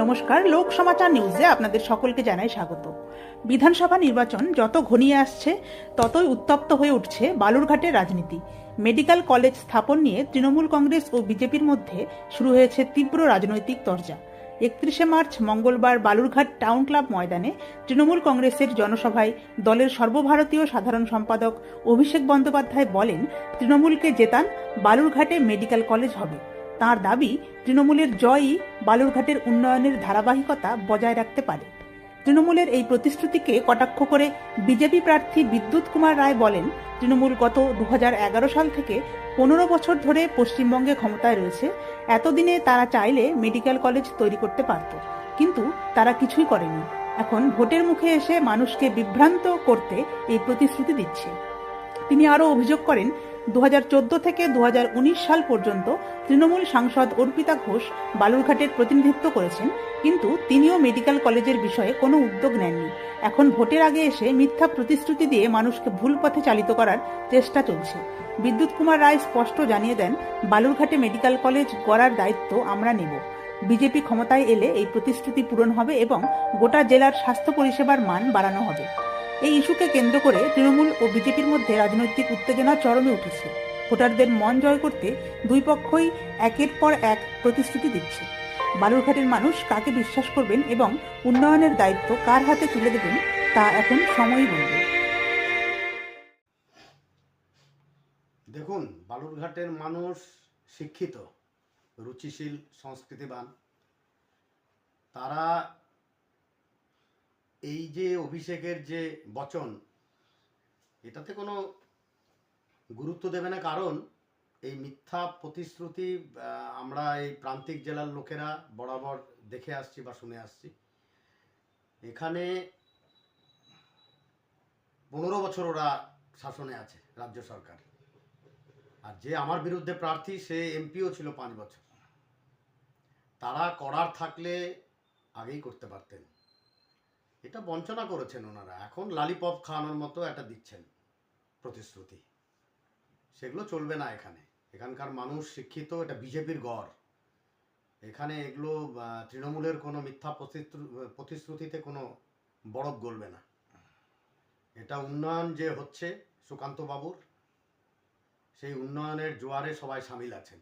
নমস্কার, লোক সমাচার নিউজে আপনাদের সকলকে জানাই স্বাগত। বিধানসভা নির্বাচন যত ঘনিয়ে আসছে ততই উত্তপ্ত হয়ে উঠছে বালুরঘাটের রাজনীতি। মেডিকেল কলেজ স্থাপন নিয়ে তৃণমূল কংগ্রেস ও বিজেপির মধ্যে শুরু হয়েছে তীব্র রাজনৈতিক তরজা। 31শে মার্চ মঙ্গলবার বালুরঘাট টাউন ক্লাব ময়দানে তৃণমূল কংগ্রেসের জনসভায় দলের সর্বভারতীয় সাধারণ সম্পাদক অভিষেক বন্দ্যোপাধ্যায় বলেন, তৃণমূলকে জেতান, বালুরঘাটে মেডিকেল কলেজ হবে। তাঁর দাবি, তৃণমূলের জয়ই বালুরঘাটের উন্নয়নের ধারাবাহিকতা বজায় রাখতে পারে। তৃণমূলের এই প্রতিশ্রুতিকে কটাক্ষ করে বিজেপি প্রার্থী বিদ্যুৎ কুমার রায় বলেন, তৃণমূল গত 2011 সাল থেকে 15 বছর ধরে পশ্চিমবঙ্গে ক্ষমতায় রয়েছে। এতদিনে তারা চাইলে মেডিকেল কলেজ তৈরি করতে পারত, কিন্তু তারা কিছুই করেনি। এখন ভোটের মুখে এসে মানুষকে বিভ্রান্ত করতে এই প্রতিশ্রুতি দিচ্ছে। তিনি আরও অভিযোগ করেন, 2014 থেকে 2019 সাল পর্যন্ত তৃণমূল সাংসদ অর্পিতা ঘোষ বালুরঘাটের প্রতিনিধিত্ব করেছেন, কিন্তু তিনিও মেডিকেল কলেজের বিষয়ে কোনো উদ্যোগ নেননি। এখন ভোটের আগে এসে মিথ্যা প্রতিশ্রুতি দিয়ে মানুষকে ভুল পথে চালিত করার চেষ্টা চলছে। বিদ্যুৎ কুমার রায় স্পষ্ট জানিয়ে দেন, বালুরঘাটে মেডিকেল কলেজ গড়ার দায়িত্ব আমরা নেব। বিজেপি ক্ষমতায় এলে এই প্রতিশ্রুতি পূরণ হবে এবং গোটা জেলার স্বাস্থ্য পরিষেবার মান বাড়ানো হবে। এই ইস্যুকে কেন্দ্র করে তৃণমূল ও বিজেপির মধ্যে রাজনৈতিক উত্তেজনা চরমে উঠেছে। ভোটারদের মন জয় করতে দুই পক্ষই একের পর এক প্রতিশ্রুতি দিচ্ছে। বালুরঘাটের মানুষ কাকে বিশ্বাস করবেন এবং উন্নয়নের দায়িত্ব কার হাতে তুলে দেবেন তা এখন সময়ই বলবে। দেখুন, বালুরঘাটের মানুষ শিক্ষিত, রুচিশীল, সংস্কৃতিবান। তারা এই যে অভিষেকের যে বচন, এটাতে কোনো গুরুত্ব দেবে না, কারণ এই মিথ্যা প্রতিশ্রুতি আমরা এই প্রান্তিক জেলার লোকেরা বরাবর দেখে আসছি বা শুনে আসছি। এখানে 15 বছর ওরা শাসনে আছে, রাজ্য সরকার। আর যে আমার বিরুদ্ধে প্রার্থী, সে এমপিও ছিল 5 বছর। তারা করার থাকলে আগেই করতে পারতেন। এটা বঞ্চনা করেছেন ওনারা। এখন লালিপপ খাওয়ানোর মতো একটা দিচ্ছেন প্রতিশ্রুতি, সেগুলো চলবে না। এখানকার মানুষ শিক্ষিত, এটা বিজেপির গড়। এখানে এগুলো তৃণমূলের কোনো মিথ্যা প্রতিশ্রুতিতে কোনো বরফ গলবে না। এটা উন্নয়ন যে হচ্ছে সুকান্ত বাবুর, সেই উন্নয়নের জোয়ারে সবাই সামিল আছেন।